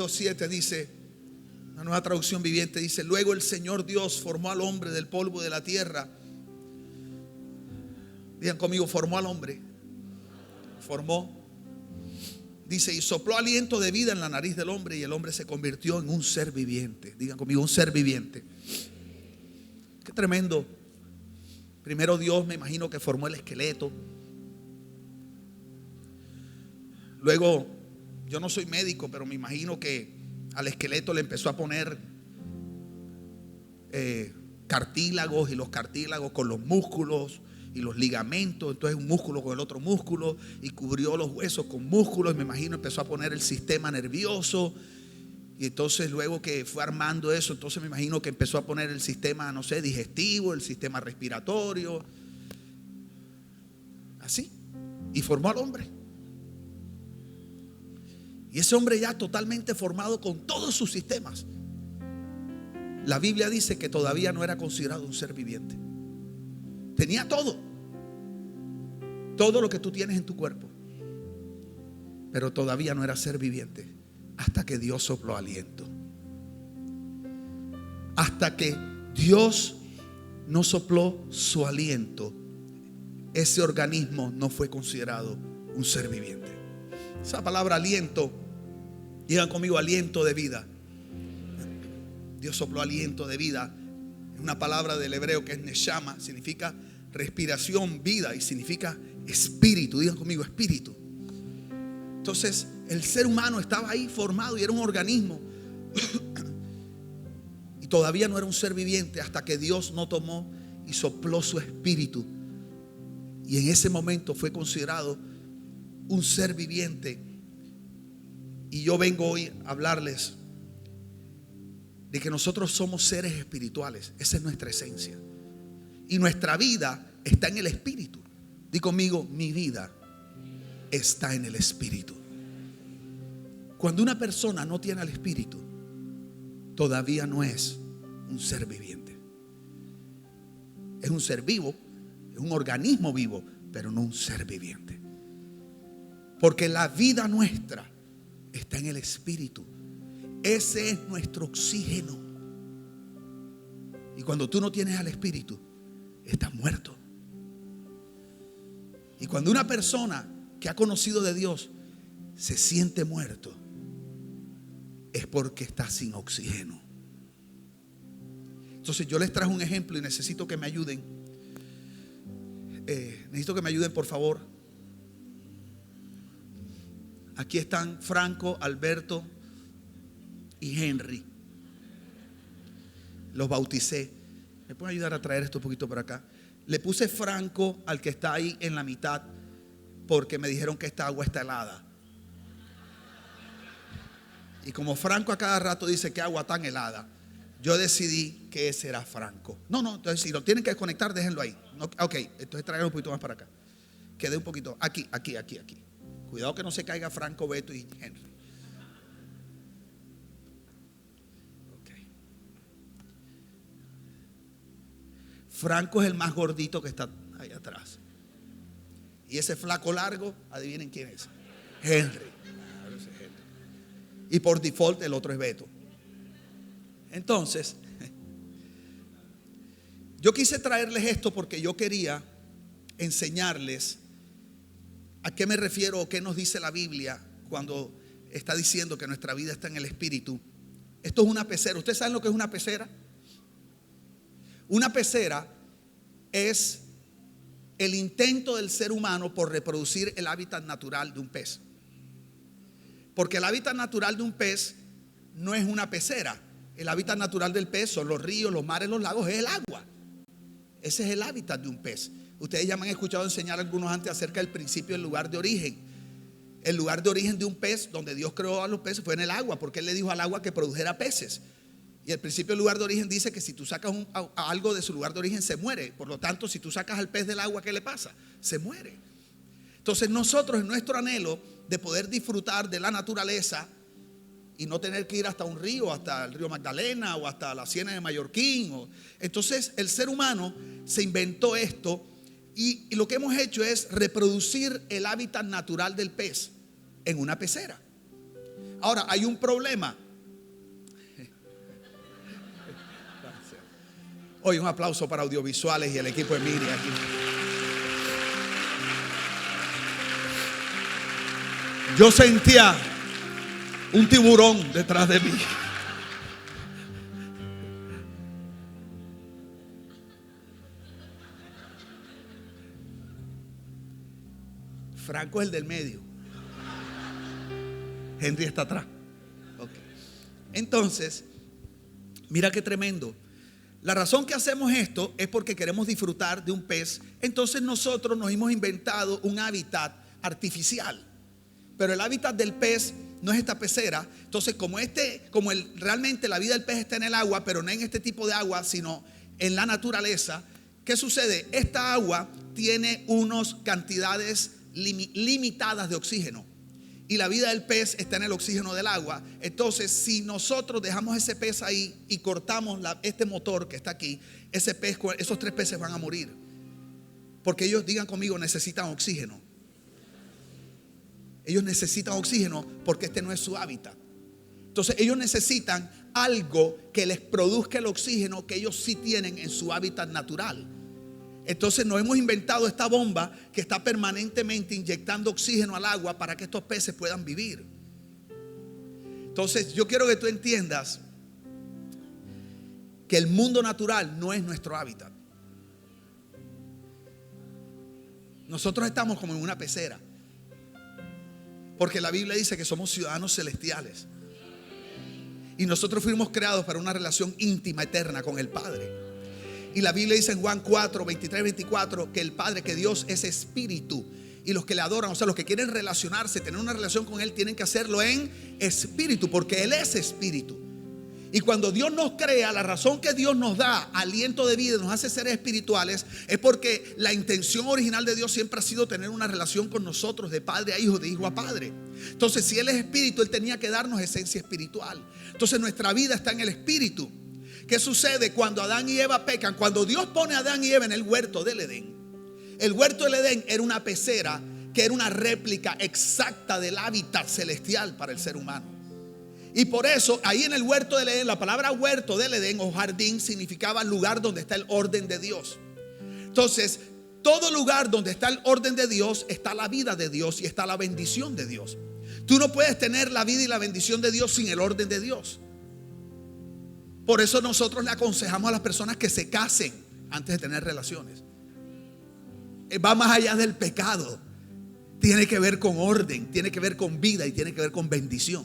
versículo 7 dice, una nueva traducción viviente dice: luego el Señor Dios formó al hombre del polvo de la tierra. Digan conmigo, formó al hombre. Formó. Dice, y sopló aliento de vida en la nariz del hombre, y el hombre se convirtió en un ser viviente. Digan conmigo, un ser viviente. Qué tremendo. Primero Dios, me imagino que formó el esqueleto. Luego, yo no soy médico, pero me imagino que al esqueleto le empezó a poner cartílagos, y los cartílagos con los músculos y los ligamentos, entonces un músculo con el otro músculo, y cubrió los huesos con músculos, y me imagino empezó a poner el sistema nervioso, y entonces luego que fue armando eso, entonces me imagino que empezó a poner el sistema, no sé, digestivo, el sistema respiratorio, así, y formó al hombre. Y ese hombre ya totalmente formado con todos sus sistemas. La Biblia dice que todavía no era considerado un ser viviente. Tenía todo lo que tú tienes en tu cuerpo, pero todavía no era ser viviente hasta que Dios sopló aliento. Hasta que Dios no sopló su aliento, ese organismo no fue considerado un ser viviente. Esa palabra aliento, digan conmigo, aliento de vida. Dios sopló aliento de vida. Es una palabra del hebreo que es neshama, significa respiración, vida, y significa espíritu. Digan conmigo, espíritu. Entonces el ser humano estaba ahí formado y era un organismo y todavía no era un ser viviente hasta que Dios no tomó y sopló su espíritu, y en ese momento fue considerado un ser viviente. Y yo vengo hoy a hablarles de que nosotros somos seres espirituales. Esa es nuestra esencia, y nuestra vida está en el espíritu. Di conmigo, mi vida está en el espíritu. Cuando una persona no tiene al espíritu, todavía no es un ser viviente. Es un ser vivo, es un organismo vivo, pero no un ser viviente. Porque la vida nuestra está en el espíritu. Ese es nuestro oxígeno. Y cuando tú no tienes al espíritu, estás muerto. Y cuando una persona que ha conocido de Dios se siente muerto, es porque está sin oxígeno. Entonces yo les traje un ejemplo y necesito que me ayuden. Necesito que me ayuden, por favor. Aquí están Franco, Alberto y Henry. Los bauticé. ¿Me pueden ayudar a traer esto un poquito para acá? Le puse Franco al que está ahí en la mitad, porque me dijeron que esta agua está helada. Y como Franco a cada rato dice que agua tan helada, yo decidí que ese era Franco. No, entonces si lo tienen que desconectar, déjenlo ahí. No, ok, entonces traigan un poquito más para acá. Quede un poquito. Aquí. Cuidado que no se caiga Franco, Beto y Henry. Franco es el más gordito que está ahí atrás. Y ese flaco largo, adivinen quién es. Henry. Y por default el otro es Beto. Entonces, yo quise traerles esto porque yo quería enseñarles a qué me refiero o qué nos dice la Biblia cuando está diciendo que nuestra vida está en el espíritu. Esto es una pecera. ¿Ustedes saben lo que es una pecera? Una pecera es el intento del ser humano por reproducir el hábitat natural de un pez. Porque el hábitat natural de un pez no es una pecera. El hábitat natural del pez son los ríos, los mares, los lagos, es el agua. Ese es el hábitat de un pez. Ustedes ya me han escuchado enseñar algunos antes acerca del principio del lugar de origen. El lugar de origen de un pez, donde Dios creó a los peces, fue en el agua, porque Él le dijo al agua que produjera peces. Y el principio del lugar de origen dice que si tú sacas algo de su lugar de origen, se muere. Por lo tanto, si tú sacas al pez del agua, ¿qué le pasa? Se muere. Entonces nosotros, en nuestro anhelo de poder disfrutar de la naturaleza y no tener que ir hasta un río, hasta el río Magdalena o hasta la Siena de Mallorquín, entonces el ser humano se inventó esto, y lo que hemos hecho es reproducir el hábitat natural del pez en una pecera. Ahora, hay un problema. Hoy un aplauso para audiovisuales y el equipo de Miri aquí. Yo sentía un tiburón detrás de mí. Franco es el del medio. Henry está atrás. Okay. Entonces, mira qué tremendo. La razón que hacemos esto es porque queremos disfrutar de un pez. Entonces nosotros nos hemos inventado un hábitat artificial. Pero el hábitat del pez no es esta pecera. Entonces realmente la vida del pez está en el agua, pero no en este tipo de agua, sino en la naturaleza. ¿Qué sucede? Esta agua tiene unas cantidades limitadas de oxígeno. Y la vida del pez está en el oxígeno del agua. Entonces, si nosotros dejamos ese pez ahí y cortamos este motor que está aquí, esos 3 peces van a morir. Porque ellos, digan conmigo, necesitan oxígeno. Ellos necesitan oxígeno porque este no es su hábitat. Entonces, ellos necesitan algo que les produzca el oxígeno que ellos sí tienen en su hábitat natural. Entonces nos hemos inventado esta bomba que está permanentemente inyectando oxígeno al agua para que estos peces puedan vivir. Entonces yo quiero que tú entiendas que el mundo natural no es nuestro hábitat. Nosotros estamos como en una pecera, porque la Biblia dice que somos ciudadanos celestiales y nosotros fuimos creados para una relación íntima, eterna con el Padre. Y la Biblia dice en Juan 4, 23, 24 que el Padre, que Dios es espíritu. Y los que le adoran, o sea, los que quieren relacionarse, tener una relación con Él, tienen que hacerlo en espíritu, porque Él es espíritu. Y cuando Dios nos crea, la razón que Dios nos da aliento de vida, nos hace seres espirituales, es porque la intención original de Dios siempre ha sido tener una relación con nosotros, de padre a hijo, de hijo a padre. Entonces, si Él es espíritu, Él tenía que darnos esencia espiritual. Entonces, nuestra vida está en el espíritu. ¿Qué sucede cuando Adán y Eva pecan? Cuando Dios pone a Adán y Eva en el huerto del Edén. El huerto del Edén era una pecera que era una réplica exacta del hábitat celestial para el ser humano. Y por eso ahí en el huerto del Edén, la palabra huerto del Edén o jardín significaba lugar donde está el orden de Dios. Entonces, todo lugar donde está el orden de Dios está la vida de Dios y está la bendición de Dios. Tú no puedes tener la vida y la bendición de Dios sin el orden de Dios. Por eso nosotros le aconsejamos a las personas que se casen antes de tener relaciones. Va más allá del pecado. Tiene que ver con orden, tiene que ver con vida y tiene que ver con bendición.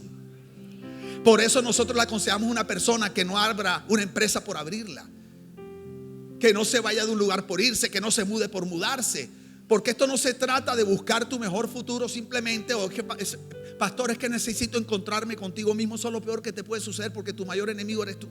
Por eso nosotros le aconsejamos a una persona que no abra una empresa por abrirla, que no se vaya de un lugar por irse, que no se mude por mudarse. Porque esto no se trata de buscar tu mejor futuro simplemente, o que pastor, es que necesito encontrarme contigo mismo. Eso es lo peor que te puede suceder, porque tu mayor enemigo eres tú.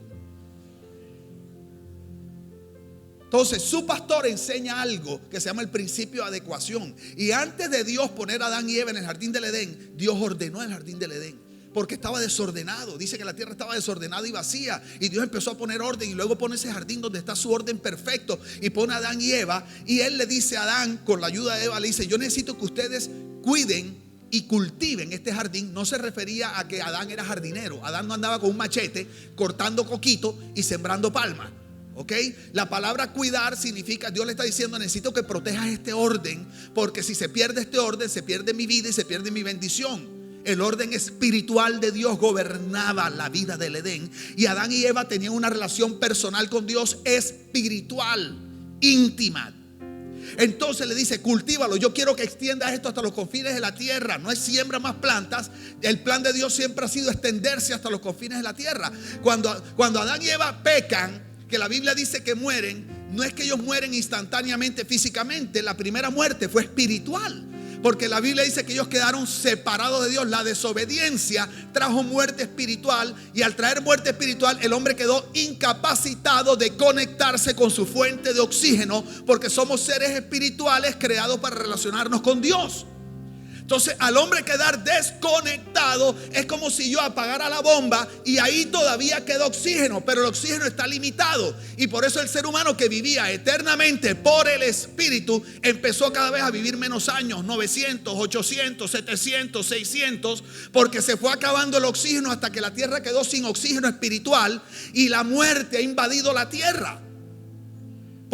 Entonces su pastor enseña algo que se llama el principio de adecuación. Y antes de Dios poner a Adán y Eva en el jardín del Edén, Dios ordenó el jardín del Edén, porque estaba desordenado. Dice que la tierra estaba desordenada y vacía, y Dios empezó a poner orden. Y luego pone ese jardín donde está su orden perfecto, y pone a Adán y Eva. Y él le dice a Adán, con la ayuda de Eva, le dice: yo necesito que ustedes cuiden y cultiven este jardín. No se refería a que Adán era jardinero. Adán no andaba con un machete cortando coquito y sembrando palma. ¿Ok? La palabra cuidar significa, Dios le está diciendo: necesito que protejas este orden, porque si se pierde este orden, se pierde mi vida y se pierde mi bendición. El orden espiritual de Dios gobernaba la vida del Edén, y Adán y Eva tenían una relación personal con Dios espiritual, íntima. Entonces le dice: cultívalo, yo quiero que extiendas esto hasta los confines de la tierra. No es siembra más plantas. El plan de Dios siempre ha sido extenderse hasta los confines de la tierra. Cuando Adán y Eva pecan, que la Biblia dice que mueren, no es que ellos mueren instantáneamente físicamente. La primera muerte fue espiritual, porque la Biblia dice que ellos quedaron separados de Dios. La desobediencia trajo muerte espiritual, y al traer muerte espiritual, el hombre quedó incapacitado de conectarse con su fuente de oxígeno, porque somos seres espirituales creados para relacionarnos con Dios. Entonces, al hombre quedar desconectado, es como si yo apagara la bomba y ahí todavía queda oxígeno, pero el oxígeno está limitado. Y por eso el ser humano que vivía eternamente por el Espíritu empezó cada vez a vivir menos años, 900, 800, 700, 600, porque se fue acabando el oxígeno hasta que la tierra quedó sin oxígeno espiritual y la muerte ha invadido la tierra.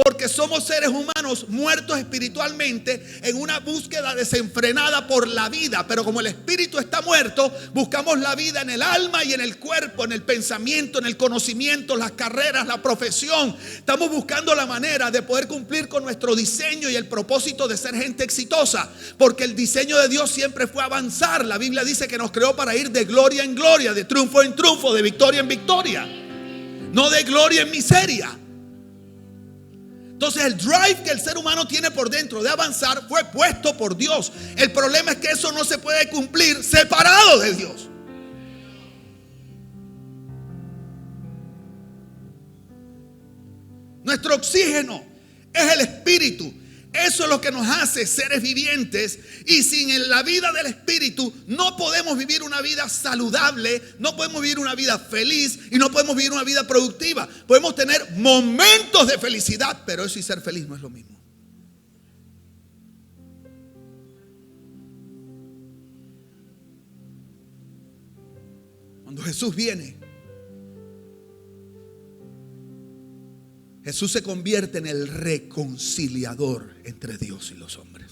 Porque somos seres humanos muertos espiritualmente en una búsqueda desenfrenada por la vida. Pero como el espíritu está muerto, buscamos la vida en el alma y en el cuerpo, en el pensamiento, en el conocimiento, las carreras, la profesión. Estamos buscando la manera de poder cumplir con nuestro diseño y el propósito de ser gente exitosa. Porque el diseño de Dios siempre fue avanzar. La Biblia dice que nos creó para ir de gloria en gloria, de triunfo en triunfo, de victoria en victoria. No de gloria en miseria. Entonces el drive que el ser humano tiene por dentro de avanzar fue puesto por Dios. El problema es que eso no se puede cumplir separado de Dios. Nuestro oxígeno es el espíritu. Eso es lo que nos hace seres vivientes. Y sin la vida del espíritu no podemos vivir una vida saludable, no podemos vivir una vida feliz y no podemos vivir una vida productiva. Podemos tener momentos de felicidad, pero eso y ser feliz no es lo mismo. Cuando Jesús viene, Jesús se convierte en el reconciliador entre Dios y los hombres.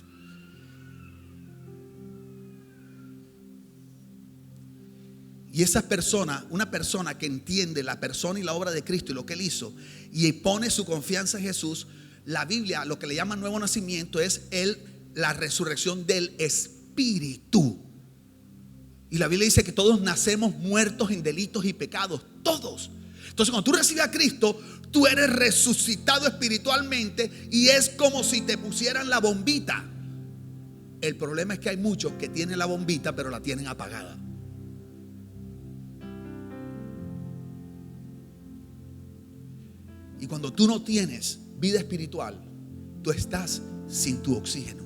Y esa persona, una persona que entiende la persona y la obra de Cristo y lo que Él hizo y pone su confianza en Jesús, la Biblia lo que le llama nuevo nacimiento es la resurrección del Espíritu. Y la Biblia dice que todos nacemos muertos en delitos y pecados, todos. Entonces cuando tú recibes a Cristo, tú eres resucitado espiritualmente y es como si te pusieran la bombita. El problema es que hay muchos que tienen la bombita pero la tienen apagada. Y cuando tú no tienes vida espiritual, tú estás sin tu oxígeno.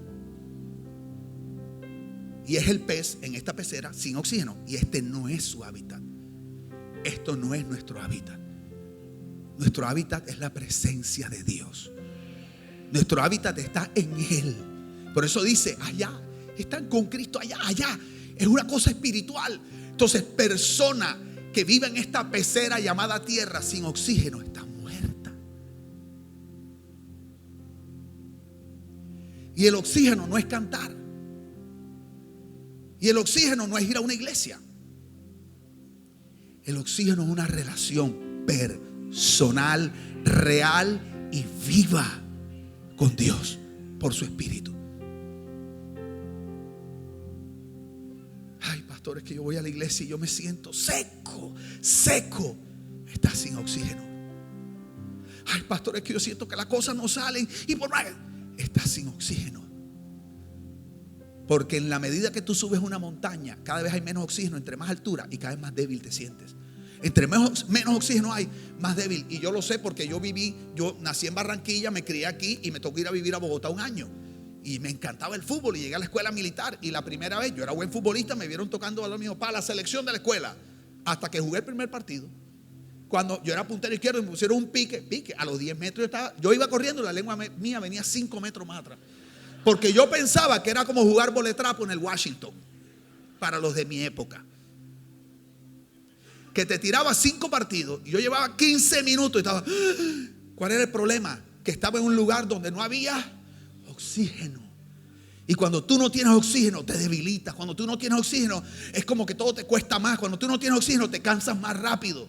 Y es el pez en esta pecera sin oxígeno. Y este no es su hábitat. Esto no es nuestro hábitat. Nuestro hábitat es la presencia de Dios. Nuestro hábitat está en Él. Por eso dice, allá, están con Cristo allá. Es una cosa espiritual. Entonces, persona que vive en esta pecera llamada tierra sin oxígeno está muerta. Y el oxígeno no es cantar. Y el oxígeno no es ir a una iglesia. El oxígeno es una relación personal, real y viva con Dios por su Espíritu. Ay, pastor, es que yo voy a la iglesia y yo me siento seco. Estás sin oxígeno. Ay, pastor, es que yo siento que las cosas no salen y por más, estás sin oxígeno. Porque en la medida que tú subes una montaña, cada vez hay menos oxígeno, entre más altura y cada vez más débil te sientes. Entre menos oxígeno hay, más débil. Y yo lo sé porque yo nací en Barranquilla, me crié aquí y me tocó ir a vivir a Bogotá un año. Y me encantaba el fútbol y llegué a la escuela militar. Y la primera vez, yo era buen futbolista, me vieron tocando balón, me dijo, para la selección de la escuela. Hasta que jugué el primer partido. Cuando yo era puntero izquierdo y me pusieron un pique, a los 10 metros yo iba corriendo y la lengua mía venía 5 metros más atrás. Porque yo pensaba que era como jugar boletrapo en el Washington, para los de mi época. Que te tiraba 5 partidos y yo llevaba 15 minutos y estaba, ¿cuál era el problema? Que estaba en un lugar donde no había oxígeno. Y cuando tú no tienes oxígeno te debilitas. Cuando tú no tienes oxígeno es como que todo te cuesta más. Cuando tú no tienes oxígeno te cansas más rápido.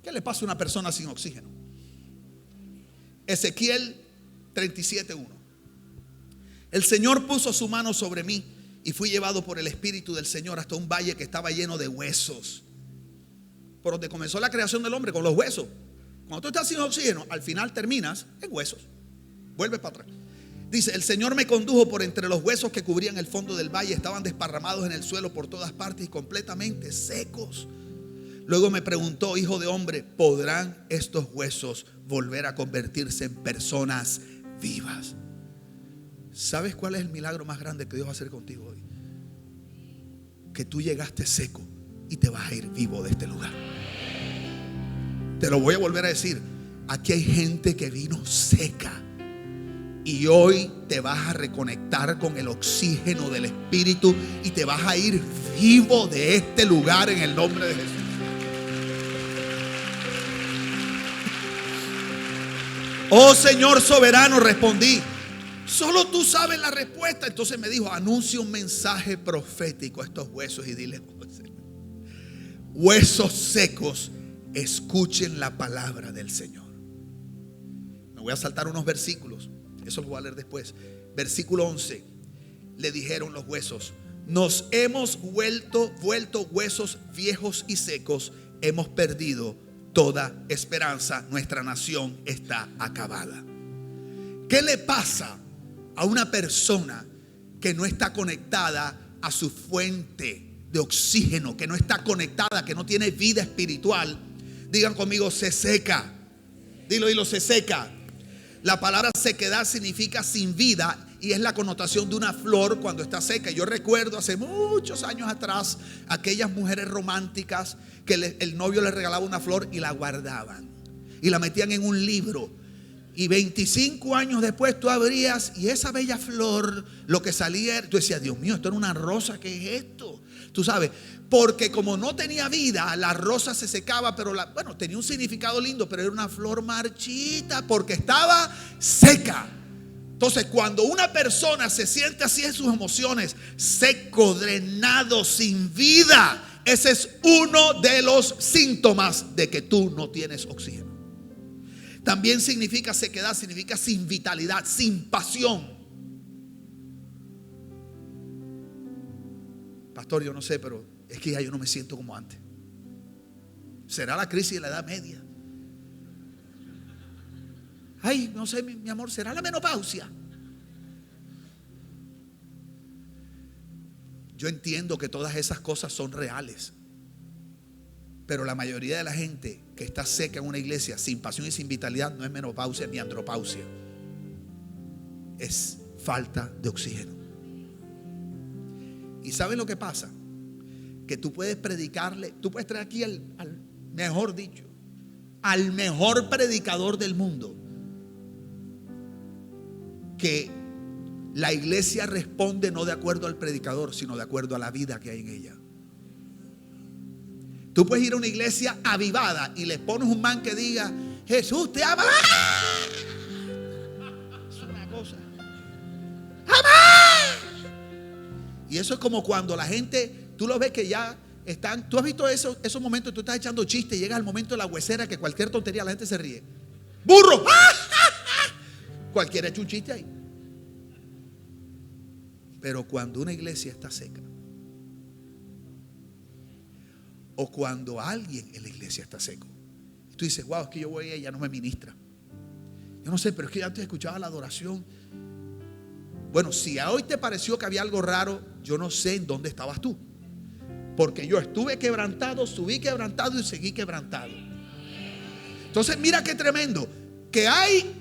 ¿Qué le pasa a una persona sin oxígeno? Ezequiel 37:1. El Señor puso su mano sobre mí y fui llevado por el Espíritu del Señor hasta un valle que estaba lleno de huesos. Por donde comenzó la creación del hombre, con los huesos. Cuando tú estás sin oxígeno, al final terminas en huesos. Vuelves para atrás. Dice, el Señor me condujo por entre los huesos que cubrían el fondo del valle. Estaban desparramados en el suelo por todas partes y completamente secos. Luego me preguntó, hijo de hombre, ¿podrán estos huesos volver a convertirse en personas vivas? ¿Sabes cuál es el milagro más grande que Dios va a hacer contigo hoy? Que tú llegaste seco y te vas a ir vivo de este lugar. Te lo voy a volver a decir. Aquí hay gente que vino seca y hoy te vas a reconectar con el oxígeno del Espíritu y te vas a ir vivo de este lugar en el nombre de Jesús. Oh Señor soberano, respondí. Solo tú sabes la respuesta. Entonces me dijo: anuncia un mensaje profético a estos huesos y dile: huesos secos, escuchen la palabra del Señor. Me voy a saltar unos versículos, eso lo voy a leer después. Versículo 11. Le dijeron los huesos: nos hemos vuelto huesos viejos y secos, hemos perdido toda esperanza, nuestra nación está acabada. ¿Qué le pasa a una persona que no está conectada a su fuente de oxígeno, que no está conectada, que no tiene vida espiritual? Digan conmigo: se seca. Dilo, se seca. La palabra sequedad significa sin vida y es la connotación de una flor cuando está seca. Yo recuerdo hace muchos años atrás aquellas mujeres románticas que el novio les regalaba una flor y la guardaban y la metían en un libro. Y 25 años después tú abrías y esa bella flor, lo que salía, tú decías: Dios mío, esto era una rosa, ¿qué es esto? Tú sabes, porque como no tenía vida, la rosa se secaba, pero tenía un significado lindo, pero era una flor marchita porque estaba seca. Entonces, cuando una persona se siente así en sus emociones, seco, drenado, sin vida, ese es uno de los síntomas de que tú no tienes oxígeno. También significa sequedad, significa sin vitalidad, sin pasión. Pastor, yo no sé, pero es que ya yo no me siento como antes. ¿Será la crisis de la edad media? Ay, no sé, mi amor, ¿será la menopausia? Yo entiendo que todas esas cosas son reales, pero la mayoría de la gente que está seca en una iglesia, sin pasión y sin vitalidad, no es menopausia ni andropausia. Es falta de oxígeno. ¿Y saben lo que pasa? Que tú puedes predicarle, tú puedes traer aquí al mejor dicho, al mejor predicador del mundo, que la iglesia responde no de acuerdo al predicador, sino de acuerdo a la vida que hay en ella. Tú puedes ir a una iglesia avivada y le pones un man que diga: Jesús te ama. Es una cosa. Y eso es como cuando la gente, tú lo ves que ya están, tú has visto esos momentos, tú estás echando chistes y llega el momento de la huesera que cualquier tontería la gente se ríe. ¡Burro! Cualquiera echa un chiste ahí. Pero cuando una iglesia está seca, o cuando alguien en la iglesia está seco, tú dices: wow, es que yo voy y ella no me ministra. Yo no sé, pero es que yo antes escuchaba la adoración. Bueno, si a hoy te pareció que había algo raro, yo no sé en dónde estabas tú. Porque yo estuve quebrantado, subí quebrantado y seguí quebrantado. Entonces mira qué tremendo. Que hay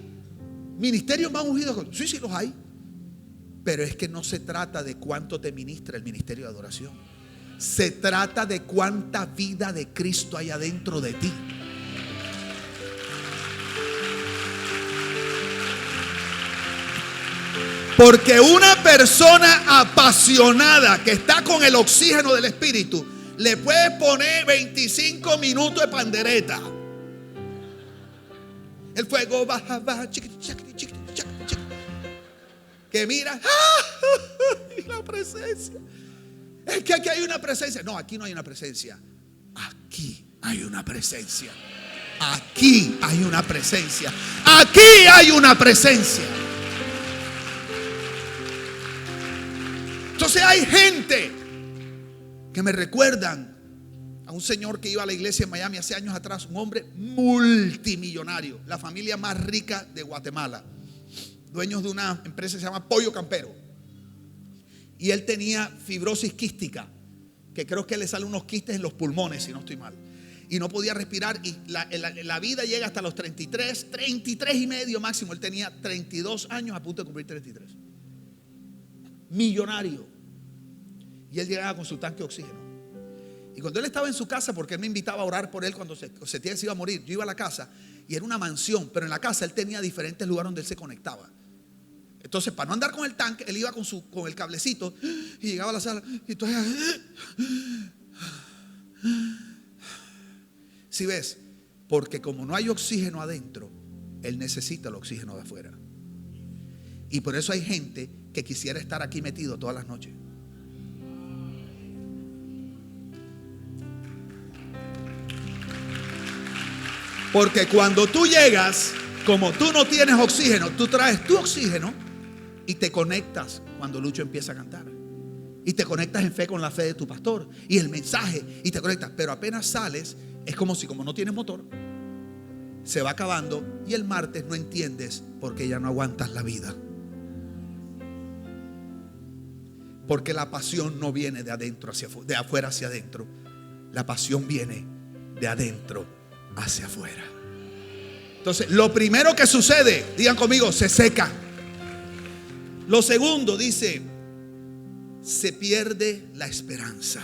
ministerios más ungidos. Sí, los hay. Pero es que no se trata de cuánto te ministra el ministerio de adoración. Se trata de cuánta vida de Cristo hay adentro de ti. Porque una persona apasionada que está con el oxígeno del Espíritu, le puedes poner 25 minutos de pandereta. El fuego baja, que mira, la presencia. Es que aquí hay una presencia. No, aquí no hay una presencia. Aquí hay una presencia. Aquí hay una presencia. Aquí hay una presencia. Entonces hay gente que me recuerdan a un señor que iba a la iglesia en Miami hace años atrás, un hombre multimillonario, la familia más rica de Guatemala, dueños de una empresa que se llama Pollo Campero. Y él tenía fibrosis quística, que creo que le salen unos quistes en los pulmones, si no estoy mal. Y no podía respirar y la vida llega hasta los 33 y medio máximo. Él tenía 32 años a punto de cumplir 33. millonario. Y él llegaba con su tanque de oxígeno. Y cuando él estaba en su casa, porque él me invitaba a orar por él cuando sentía que se iba a morir, yo iba a la casa y era una mansión, pero en la casa él tenía diferentes lugares donde él se conectaba. Entonces, para no andar con el tanque, él iba con el cablecito y llegaba a la sala. Y entonces, ¿sí ves? Porque como no hay oxígeno adentro, él necesita el oxígeno de afuera. Y por eso hay gente que quisiera estar aquí metido todas las noches. Porque cuando tú llegas, como tú no tienes oxígeno, tú traes tu oxígeno y te conectas cuando Lucho empieza a cantar. Y te conectas en fe con la fe de tu pastor y el mensaje, y te conectas. Pero apenas sales, es como no tienes motor, se va acabando y el martes no entiendes porque ya no aguantas la vida. Porque la pasión no viene de adentro de afuera hacia adentro. La pasión viene de adentro hacia afuera. Entonces, lo primero que sucede, digan conmigo, se seca. Lo segundo, dice, se pierde la esperanza.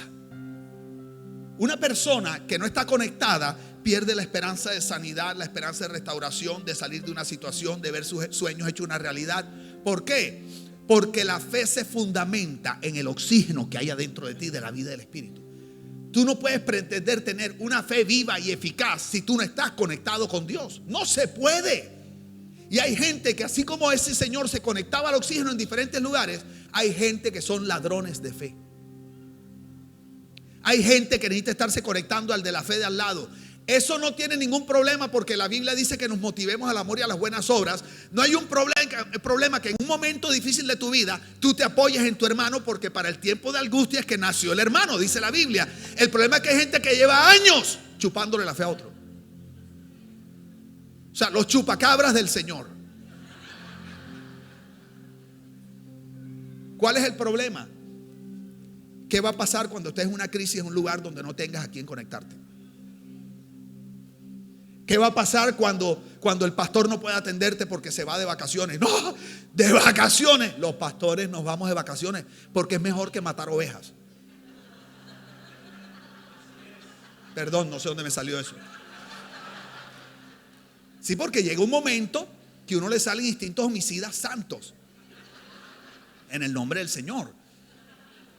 Una persona que no está conectada pierde la esperanza de sanidad, la esperanza de restauración, de salir de una situación, de ver sus sueños hechos una realidad. ¿Por qué? Porque la fe se fundamenta en el oxígeno que hay adentro de ti, de la vida del Espíritu. Tú no puedes pretender tener una fe viva y eficaz si tú no estás conectado con Dios. No se puede. Y hay gente que, así como ese señor se conectaba al oxígeno en diferentes lugares, hay gente que son ladrones de fe. Hay gente que necesita estarse conectando al de la fe de al lado. Eso no tiene ningún problema, porque la Biblia dice que nos motivemos al amor y a las buenas obras. No hay un problema que en un momento difícil de tu vida tú te apoyes en tu hermano, porque para el tiempo de angustia es que nació el hermano, dice la Biblia. El problema es que hay gente que lleva años chupándole la fe a otro. O sea, los chupacabras del Señor. ¿Cuál es el problema? ¿Qué va a pasar cuando estés en una crisis en un lugar donde no tengas a quién conectarte? ¿Qué va a pasar cuando el pastor no puede atenderte porque se va de vacaciones? No, de vacaciones. Los pastores nos vamos de vacaciones porque es mejor que matar ovejas. Perdón, no sé dónde me salió eso. Sí, porque llega un momento que a uno le salen instintos homicidas santos en el nombre del Señor.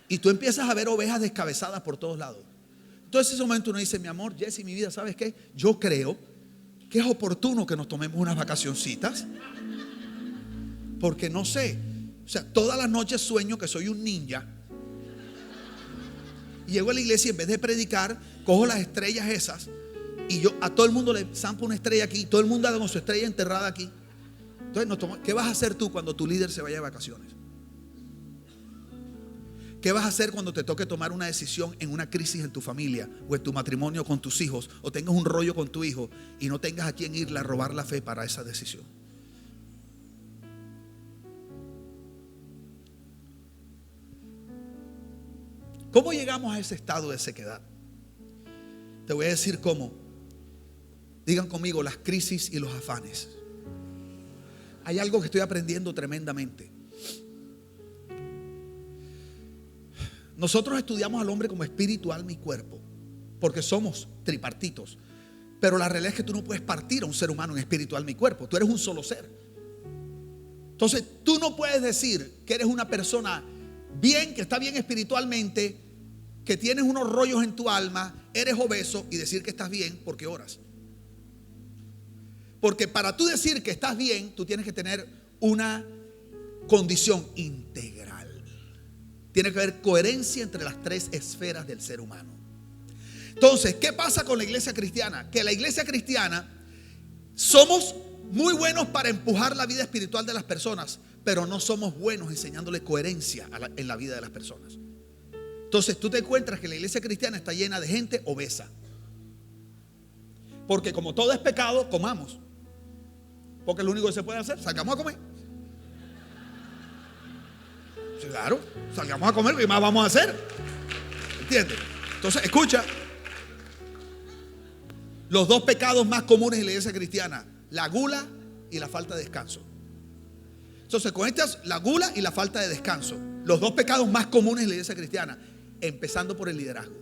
Y tú empiezas a ver ovejas descabezadas por todos lados. Entonces en ese momento uno dice: mi amor, Jessy, mi vida, ¿sabes qué? Yo creo que es oportuno que nos tomemos unas vacacioncitas. Porque no sé, o sea, todas las noches sueño que soy un ninja. Y llego a la iglesia y en vez de predicar, cojo las estrellas esas y yo a todo el mundo le zampo una estrella aquí. Todo el mundo anda con su estrella enterrada aquí. Entonces, ¿qué vas a hacer tú cuando tu líder se vaya de vacaciones? ¿Qué vas a hacer cuando te toque tomar una decisión en una crisis en tu familia o en tu matrimonio con tus hijos, o tengas un rollo con tu hijo y no tengas a quién irle a robar la fe para esa decisión? ¿Cómo llegamos a ese estado de sequedad? Te voy a decir cómo. Digan conmigo: las crisis y los afanes. Hay algo que estoy aprendiendo tremendamente. Nosotros estudiamos al hombre como espíritu, alma y cuerpo, porque somos tripartitos. Pero la realidad es que tú no puedes partir a un ser humano en espíritu, alma y cuerpo. Tú eres un solo ser. Entonces tú no puedes decir que eres una persona bien, que está bien espiritualmente, que tienes unos rollos en tu alma, eres obeso, y decir que estás bien porque oras. Porque para tú decir que estás bien, tú tienes que tener una condición integral. Tiene que haber coherencia entre las tres esferas del ser humano. Entonces, ¿qué pasa con la iglesia cristiana? Que la iglesia cristiana somos muy buenos para empujar la vida espiritual de las personas, pero no somos buenos enseñándole coherencia en la vida de las personas. Entonces tú te encuentras que la iglesia cristiana está llena de gente obesa. Porque como todo es pecado, comamos. Porque es lo único que se puede hacer. Salgamos a comer. Claro, salgamos a comer. ¿Qué más vamos a hacer? ¿Entiendes? Entonces, escucha. Los dos pecados más comunes en la iglesia cristiana: la gula y la falta de descanso. Entonces, con estas, la gula y la falta de descanso, los dos pecados más comunes en la iglesia cristiana, empezando por el liderazgo.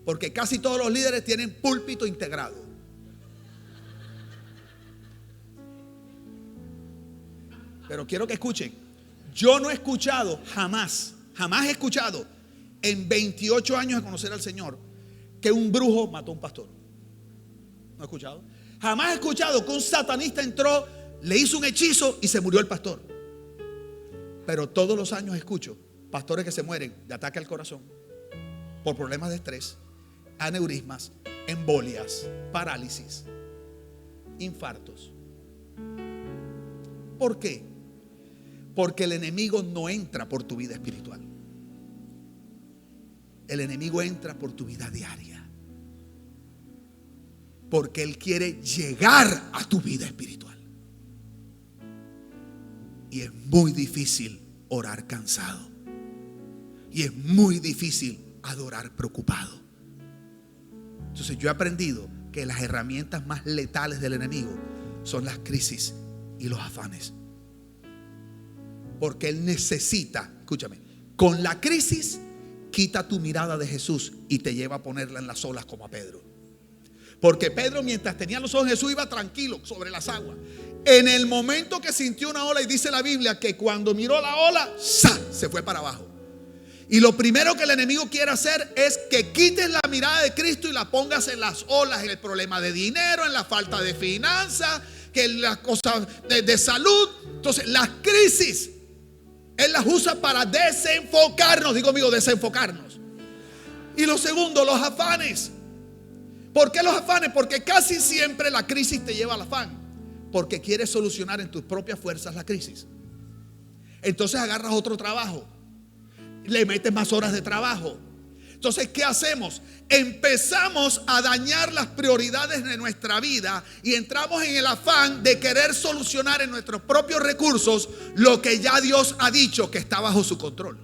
Porque casi todos los líderes tienen púlpito integrado. Pero quiero que escuchen. Yo no he escuchado jamás he escuchado en 28 años de conocer al Señor que un brujo mató a un pastor. ¿No he escuchado? Jamás he escuchado que un satanista entró, le hizo un hechizo y se murió el pastor. Pero todos los años escucho pastores que se mueren de ataque al corazón por problemas de estrés, aneurismas, embolias, parálisis, infartos. ¿Por qué? Porque el enemigo no entra por tu vida espiritual. El enemigo entra por tu vida diaria. Porque él quiere llegar a tu vida espiritual. Y es muy difícil orar cansado. Y es muy difícil adorar preocupado. Entonces yo he aprendido que las herramientas más letales del enemigo son las crisis y los afanes. Porque él necesita, escúchame, con la crisis quita tu mirada de Jesús y te lleva a ponerla en las olas como a Pedro. Porque Pedro, mientras tenía los ojos en Jesús, iba tranquilo sobre las aguas. En el momento que sintió una ola, y dice la Biblia que cuando miró la ola, ¡sa!, se fue para abajo. Y lo primero que el enemigo quiere hacer es que quites la mirada de Cristo y la pongas en las olas, en el problema de dinero, en la falta de finanzas, que en las cosas de salud. Entonces las crisis él las usa para desenfocarnos. Digo, amigo, desenfocarnos. Y lo segundo, los afanes. ¿Por qué los afanes? Porque casi siempre la crisis te lleva al afán. Porque quieres solucionar en tus propias fuerzas la crisis. Entonces agarras otro trabajo, le metes más horas de trabajo. Entonces, ¿qué hacemos? Empezamos a dañar las prioridades de nuestra vida y entramos en el afán de querer solucionar en nuestros propios recursos lo que ya Dios ha dicho que está bajo su control.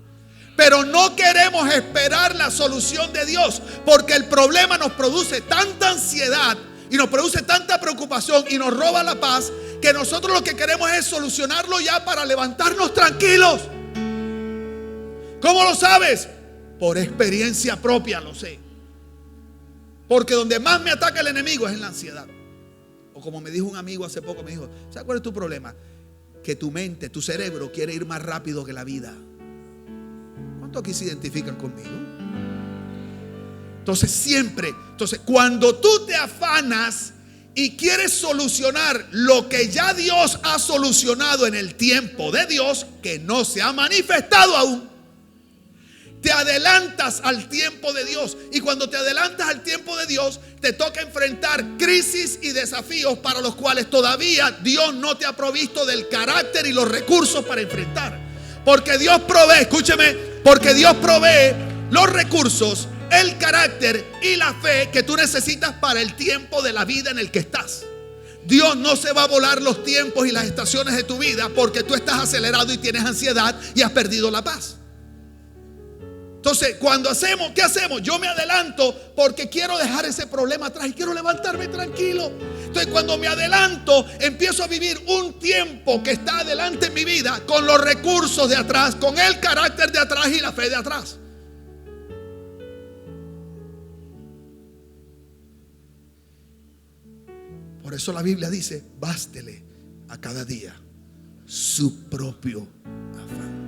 Pero no queremos esperar la solución de Dios, porque el problema nos produce tanta ansiedad y nos produce tanta preocupación y nos roba la paz, que nosotros lo que queremos es solucionarlo ya para levantarnos tranquilos. ¿Cómo lo sabes? Por experiencia propia lo sé. Porque donde más me ataca el enemigo es en la ansiedad. O como me dijo un amigo hace poco, me dijo, ¿sabes cuál es tu problema? Que tu mente, tu cerebro quiere ir más rápido que la vida. ¿Cuántos aquí se identifican conmigo? Entonces cuando tú te afanas y quieres solucionar lo que ya Dios ha solucionado en el tiempo de Dios, que no se ha manifestado aún, te adelantas al tiempo de Dios. Y cuando te adelantas al tiempo de Dios, te toca enfrentar crisis y desafíos para los cuales todavía Dios no te ha provisto del carácter y los recursos para enfrentar. Porque Dios provee, escúcheme, porque Dios provee los recursos, el carácter y la fe que tú necesitas para el tiempo de la vida en el que estás. Dios no se va a volar los tiempos y las estaciones de tu vida porque tú estás acelerado y tienes ansiedad y has perdido la paz. Entonces, ¿qué hacemos? Yo me adelanto porque quiero dejar ese problema atrás y quiero levantarme tranquilo. Entonces, cuando me adelanto, empiezo a vivir un tiempo que está adelante en mi vida con los recursos de atrás, con el carácter de atrás y la fe de atrás. Por eso la Biblia dice, bástele a cada día su propio afán.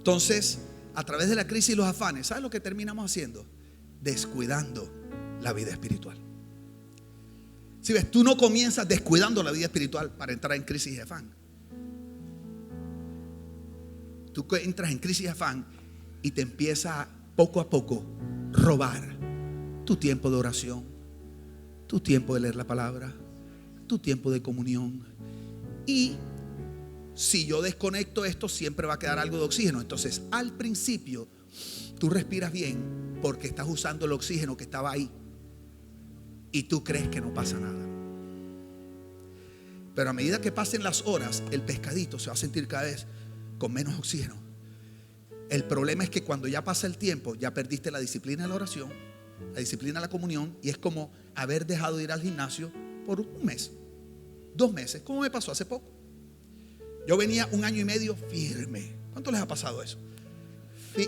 Entonces, a través de la crisis y los afanes, ¿sabes lo que terminamos haciendo? Descuidando la vida espiritual. Si ves, tú no comienzas descuidando la vida espiritual para entrar en crisis y afán. Tú entras en crisis y afán y te empieza poco a poco robar tu tiempo de oración, tu tiempo de leer la palabra, tu tiempo de comunión. Y si yo desconecto esto, siempre va a quedar algo de oxígeno. Entonces, al principio, tú respiras bien porque estás usando el oxígeno que estaba ahí. Y tú crees que no pasa nada. Pero a medida que pasen las horas, el pescadito se va a sentir cada vez con menos oxígeno. El problema es que cuando ya pasa el tiempo, ya perdiste la disciplina de la oración, la disciplina de la comunión, y es como haber dejado de ir al gimnasio por un mes, 2 meses, como me pasó hace poco. Yo venía 1 año y medio firme. ¿Cuánto les ha pasado eso?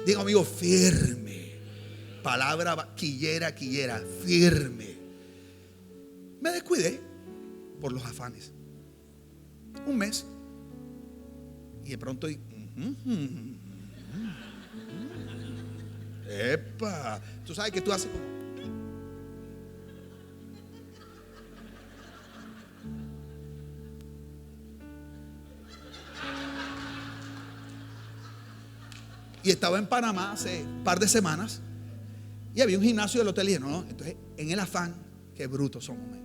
Digo, amigo, firme. Palabra quillera, firme. Me descuidé por los afanes. 1 mes. Y de pronto, epa, tú sabes que tú haces como... Y estaba en Panamá hace un par de semanas y había un gimnasio del hotel y dije, no, entonces en el afán, qué brutos somos.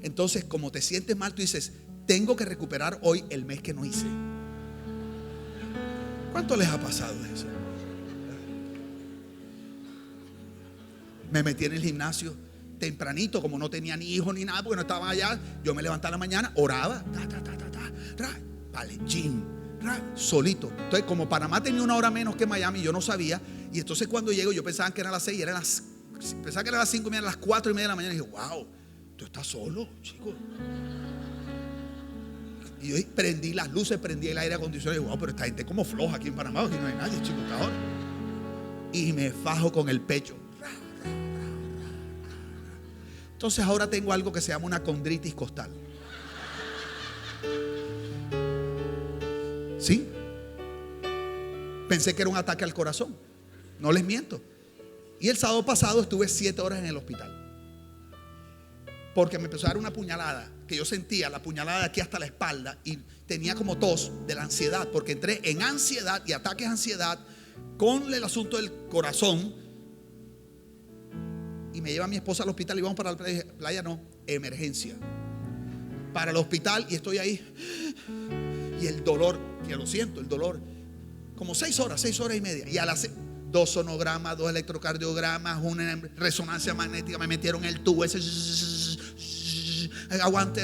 Entonces, como te sientes mal, tú dices, tengo que recuperar hoy el mes que no hice. ¿Cuánto les ha pasado eso? Me metí en el gimnasio tempranito, como no tenía ni hijos ni nada, porque no estaban allá. Yo me levantaba a la mañana, oraba, vale, gym, solito. Entonces, como Panamá tenía 1 hora menos que Miami, yo no sabía. Y entonces cuando llego, yo pensaba que eran las 6 y pensaba que eran las 5 y media, las 4 y media de la mañana. Y dije, wow, tú estás solo, chico. Y yo prendí las luces, prendí el aire acondicionado. Y dije, wow, pero esta gente como floja aquí en Panamá, aquí no hay nadie, chico, hasta ahora. Y me fajo con el pecho. Entonces ahora tengo algo que se llama una condritis costal. ¿Sí? Pensé que era un ataque al corazón. No les miento. Y el sábado pasado estuve 7 horas en el hospital. Porque me empezó a dar una puñalada, que yo sentía la puñalada de aquí hasta la espalda. Y tenía como tos de la ansiedad, porque entré en ansiedad y ataques de ansiedad con el asunto del corazón. Y me lleva mi esposa al hospital y vamos para la playa, no, emergencia. Para el hospital y estoy ahí. Y el dolor, que lo siento, el dolor. Como 6 horas y media. Y a las 2 sonogramas, 2 electrocardiogramas, una resonancia magnética. Me metieron el tubo ese. Aguante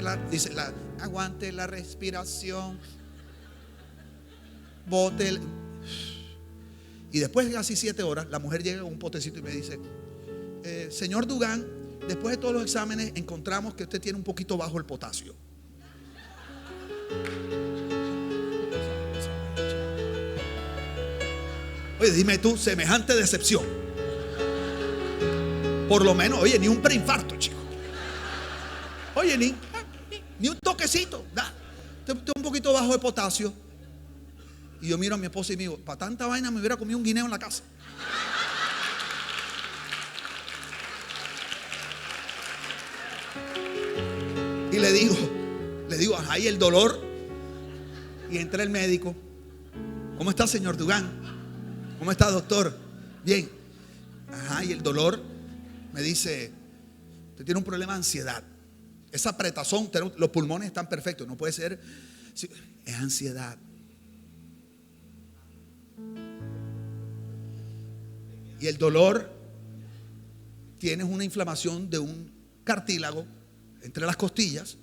aguante la respiración. Bote. Y después de casi 7 horas, la mujer llega con un potecito y me dice, señor Duggan, después de todos los exámenes encontramos que usted tiene un poquito bajo el potasio. Oye, dime tú, semejante decepción. Por lo menos, oye, ni un preinfarto, chico. Oye, ni un toquecito. Estoy un poquito bajo de potasio. Y yo miro a mi esposa y me digo, para tanta vaina me hubiera comido un guineo en la casa. Y le digo, ahí el dolor. Y entra el médico. ¿Cómo está, señor Duggan? ¿Cómo está, doctor? Bien. Ajá, y el dolor me dice, usted tiene un problema de ansiedad. Esa apretazón, los pulmones están perfectos. No puede ser, es ansiedad. Y el dolor, tienes una inflamación de un cartílago entre las costillas.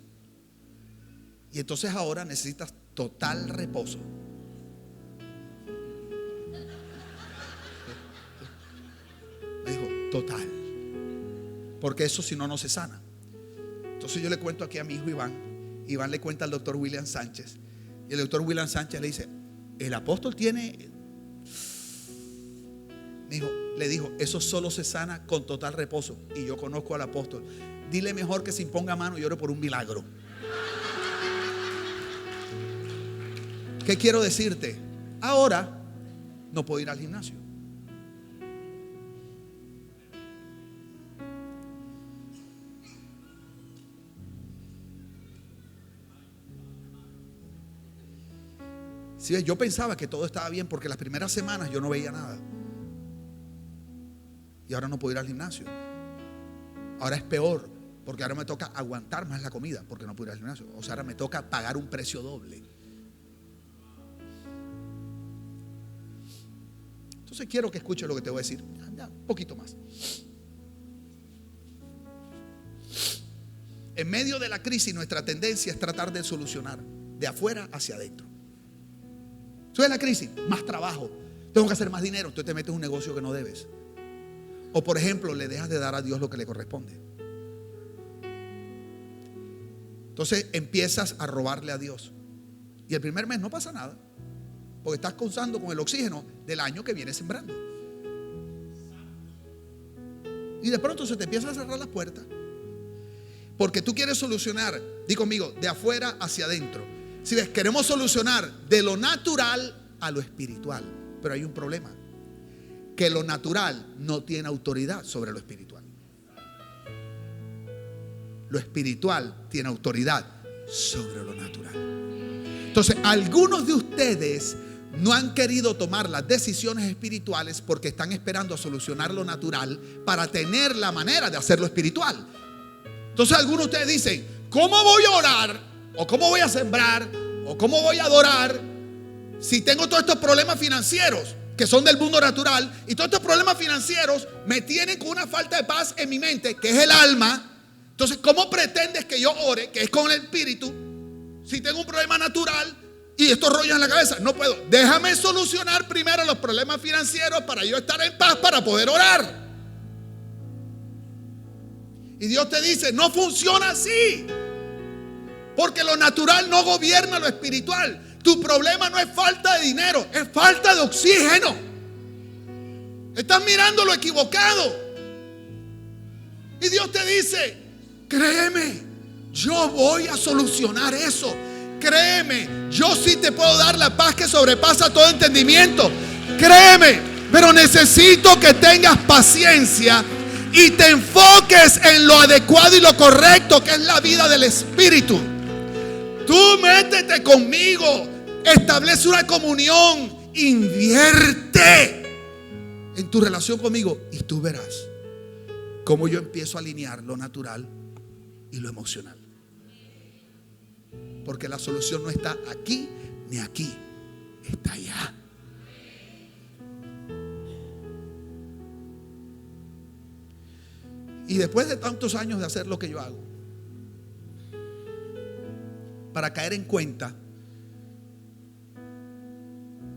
Y entonces ahora necesitas total reposo. Me dijo, total. Porque eso si no, no se sana. Entonces yo le cuento aquí a mi hijo Iván. Iván le cuenta al doctor William Sánchez. Y el doctor William Sánchez le dice, el apóstol tiene... Le dijo, eso solo se sana con total reposo. Y yo conozco al apóstol. Dile mejor que se imponga mano y ore por un milagro. ¿Qué quiero decirte? Ahora no puedo ir al gimnasio. Sí, yo pensaba que todo estaba bien porque las primeras semanas yo no veía nada. Y ahora no puedo ir al gimnasio. Ahora es peor, porque ahora me toca aguantar más la comida porque no puedo ir al gimnasio. O sea, ahora me toca pagar un precio doble. Entonces quiero que escuche lo que te voy a decir. Ya, un poquito más. En medio de la crisis, nuestra tendencia es tratar de solucionar de afuera hacia adentro. Sube la crisis, más trabajo. Tengo que hacer más dinero. Entonces te metes en un negocio que no debes. O por ejemplo, le dejas de dar a Dios lo que le corresponde. Entonces empiezas a robarle a Dios. Y el primer mes no pasa nada, porque estás causando con el oxígeno del año que viene sembrando. Y de pronto se te empiezan a cerrar las puertas, porque tú quieres solucionar, di conmigo, de afuera hacia adentro. Si ves, queremos solucionar de lo natural a lo espiritual. Pero hay un problema, que lo natural no tiene autoridad sobre lo espiritual. Lo espiritual tiene autoridad sobre lo natural. Entonces, algunos de ustedes no han querido tomar las decisiones espirituales porque están esperando a solucionar lo natural para tener la manera de hacer lo espiritual. Entonces, algunos de ustedes dicen: ¿cómo voy a orar? ¿O cómo voy a sembrar? ¿O cómo voy a adorar si tengo todos estos problemas financieros que son del mundo natural? Y todos estos problemas financieros me tienen con una falta de paz en mi mente, que es el alma. Entonces, ¿cómo pretendes que yo ore, que es con el espíritu, si tengo un problema natural y estos rollos en la cabeza? No puedo. Déjame solucionar primero los problemas financieros para yo estar en paz, para poder orar. Y Dios te dice: no funciona así, porque lo natural no gobierna lo espiritual. Tu problema no es falta de dinero, es falta de oxígeno. Estás mirando lo equivocado. Y Dios te dice: créeme, yo voy a solucionar eso. Créeme, yo sí te puedo dar la paz que sobrepasa todo entendimiento. Créeme, pero necesito que tengas paciencia y te enfoques en lo adecuado y lo correcto, que es la vida del Espíritu. Tú métete conmigo, establece una comunión, invierte en tu relación conmigo y tú verás cómo yo empiezo a alinear lo natural y lo emocional. Porque la solución no está aquí ni aquí, está allá. Y después de tantos años de hacer lo que yo hago, para caer en cuenta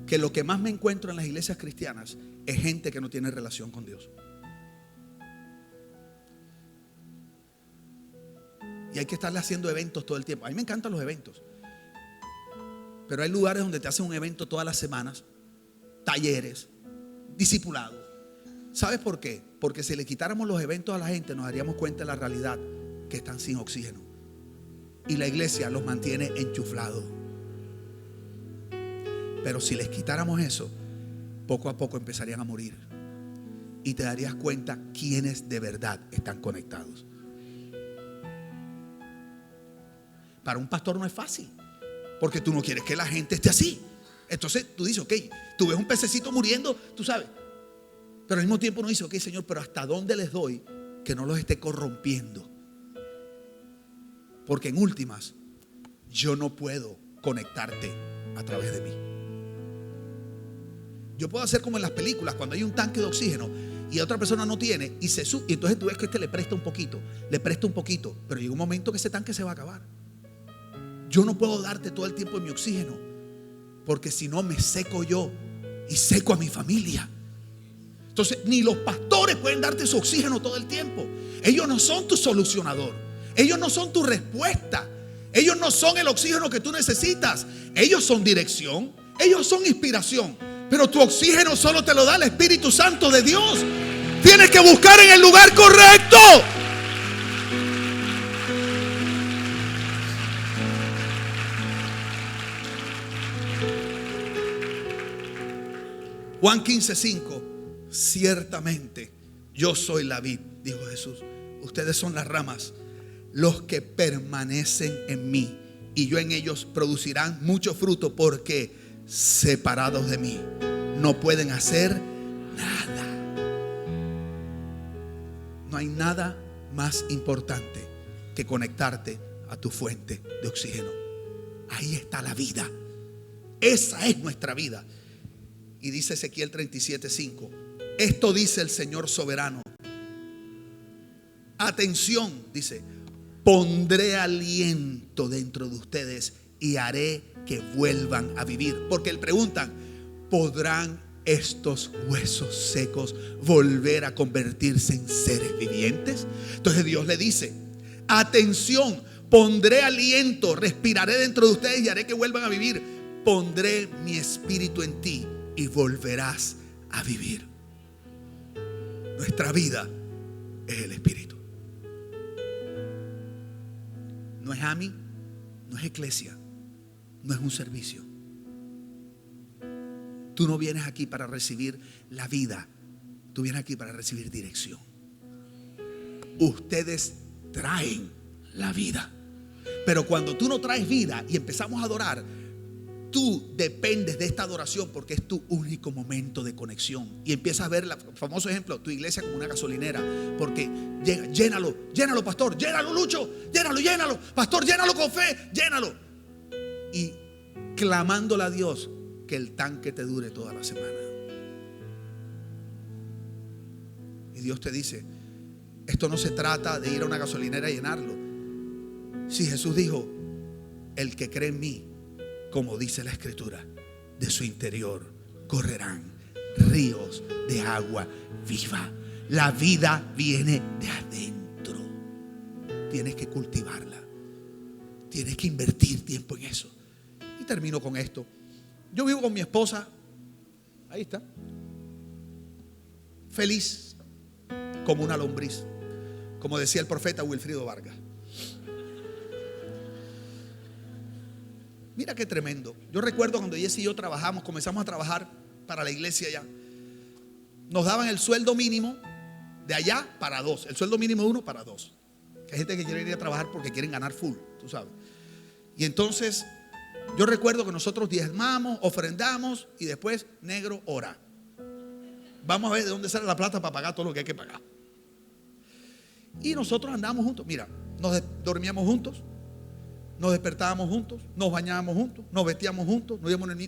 que lo que más me encuentro en las iglesias cristianas es gente que no tiene relación con Dios. Y hay que estarle haciendo eventos todo el tiempo. A mí me encantan los eventos, pero hay lugares donde te hacen un evento todas las semanas, talleres, discipulados. ¿Sabes por qué? Porque si le quitáramos los eventos a la gente, nos daríamos cuenta de la realidad, que están sin oxígeno. Y la iglesia los mantiene enchuflados. Pero si les quitáramos eso, poco a poco empezarían a morir. Y te darías cuenta quiénes de verdad están conectados. Para un pastor no es fácil, porque tú no quieres que la gente esté así. Entonces tú dices: ok, tú ves un pececito muriendo, tú sabes. Pero al mismo tiempo uno dice: ok, Señor, pero ¿hasta dónde les doy que no los esté corrompiendo? Porque en últimas, yo no puedo conectarte a través de mí. Yo puedo hacer como en las películas, cuando hay un tanque de oxígeno y otra persona no tiene, y se sube, y entonces tú ves que este le presta un poquito, pero llega un momento que ese tanque se va a acabar. Yo no puedo darte todo el tiempo mi oxígeno, porque si no me seco yo y seco a mi familia. Entonces ni los pastores pueden darte su oxígeno todo el tiempo. Ellos no son tu solucionador, ellos no son tu respuesta, ellos no son el oxígeno que tú necesitas. Ellos son dirección, ellos son inspiración, pero tu oxígeno solo te lo da el Espíritu Santo de Dios. Tienes que buscar en el lugar correcto. Juan 15:5: ciertamente yo soy la vid, dijo Jesús, ustedes son las ramas. Los que permanecen en mí y yo en ellos producirán mucho fruto, porque separados de mí no pueden hacer nada. No hay nada más importante que conectarte a tu fuente de oxígeno. Ahí está la vida. Esa es nuestra vida. Y dice Ezequiel 37:5: esto dice el Señor soberano. Atención, dice: pondré aliento dentro de ustedes y haré que vuelvan a vivir. Porque le preguntan, ¿podrán estos huesos secos volver a convertirse en seres vivientes? Entonces Dios le dice, atención, pondré aliento, respiraré dentro de ustedes y haré que vuelvan a vivir. Pondré mi espíritu en ti y volverás a vivir. Nuestra vida es el espíritu. No es AMI, no es iglesia, no es un servicio. Tú no vienes aquí para recibir la vida, tú vienes aquí para recibir dirección. Ustedes traen la vida, pero cuando tú no traes vida y empezamos a adorar, tú dependes de esta adoración porque es tu único momento de conexión. Y empiezas a ver el famoso ejemplo, tu iglesia como una gasolinera, porque llega, llénalo, llénalo pastor, llénalo Lucho, llénalo pastor, llénalo con fe, llénalo. Y clamándole a Dios que el tanque te dure toda la semana. Y Dios te dice, esto no se trata de ir a una gasolinera y llenarlo. Si Jesús dijo, el que cree en mí, como dice la escritura, de su interior correrán ríos de agua viva. La vida viene de adentro. Tienes que cultivarla. Tienes que invertir tiempo en eso. Y termino con esto. Yo vivo con mi esposa, ahí está, feliz como una lombriz, como decía el profeta Wilfrido Vargas. Mira qué tremendo. Yo recuerdo cuando Jesse y yo trabajamos, comenzamos a trabajar para la iglesia allá. Nos daban el sueldo mínimo de allá para dos. El sueldo mínimo de uno para dos. Que hay gente que quiere ir a trabajar porque quieren ganar full, tú sabes. Y entonces yo recuerdo que nosotros diezmamos, ofrendamos y después, negro, ora. Vamos a ver de dónde sale la plata para pagar todo lo que hay que pagar. Y nosotros andábamos juntos. Mira, nos dormíamos juntos, nos despertábamos juntos, nos bañábamos juntos, nos vestíamos juntos,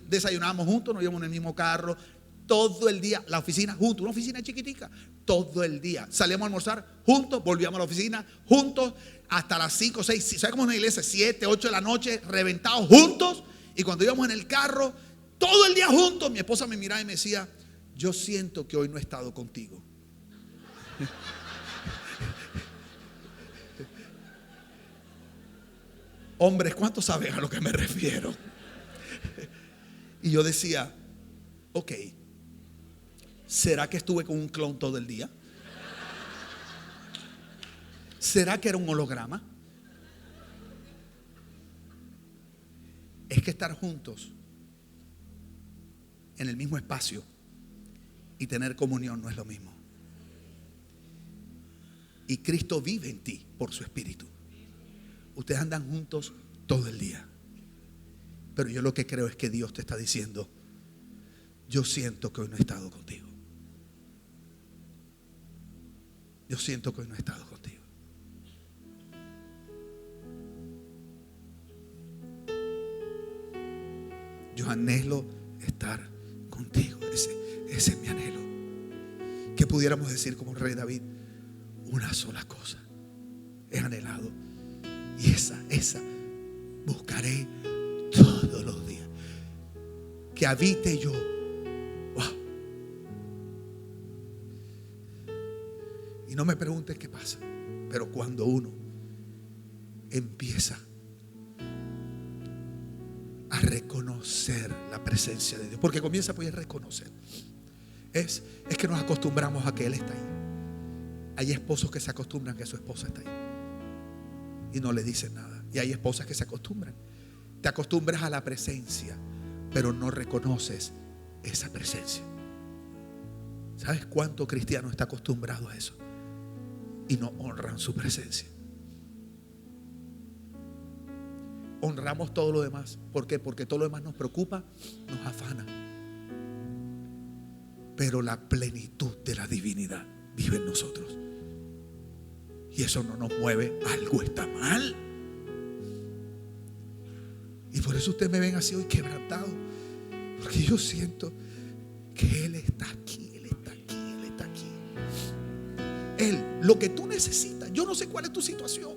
desayunábamos juntos, nos íbamos en el mismo carro. Todo el día, la oficina juntos, una oficina chiquitica, todo el día. Salíamos a almorzar juntos, volvíamos a la oficina juntos, hasta las 5, 6, ¿sabes cómo es una iglesia? 7, 8 de la noche, reventados juntos. Y cuando íbamos en el carro, todo el día juntos, mi esposa me miraba y me decía, yo siento que hoy no he estado contigo. Hombres, ¿cuántos saben a lo que me refiero? Y yo decía, ok, ¿será que estuve con un clon todo el día? ¿Será que era un holograma? Es que estar juntos en el mismo espacio y tener comunión no es lo mismo. Y Cristo vive en ti por su Espíritu. Ustedes andan juntos todo el día. Pero yo lo que creo es que Dios te está diciendo, yo siento que hoy no he estado contigo. Yo siento que hoy no he estado contigo. Yo anhelo estar contigo. Ese es mi anhelo. Que pudiéramos decir como el rey David, una sola cosa he anhelado. Y esa buscaré todos los días. Que habite yo. Wow. Y no me preguntes qué pasa. Pero cuando uno empieza a reconocer la presencia de Dios, porque comienza pues a reconocer, es que nos acostumbramos a que Él está ahí. Hay esposos que se acostumbran que su esposa está ahí y no le dicen nada. Y hay esposas que se acostumbran. Te acostumbras a la presencia, pero no reconoces esa presencia. ¿Sabes cuánto cristiano está acostumbrado a eso? Y no honran su presencia. Honramos todo lo demás. ¿Por qué? Porque todo lo demás nos preocupa, nos afana. Pero la plenitud de la divinidad vive en nosotros. Y eso no nos mueve. Algo está mal. Y por eso ustedes me ven así hoy quebrantado. Porque yo siento que Él está aquí. Él está aquí. Él está aquí. Él, lo que tú necesitas. Yo no sé cuál es tu situación.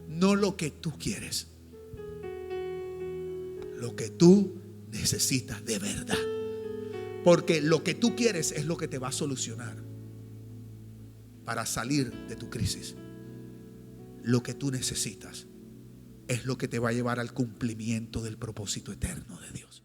No lo que tú quieres. lo que tú necesitas de verdad. Porque lo que tú quieres es lo que te va a solucionar para salir de tu crisis. Lo que tú necesitas es lo que te va a llevar al cumplimiento del propósito eterno de Dios.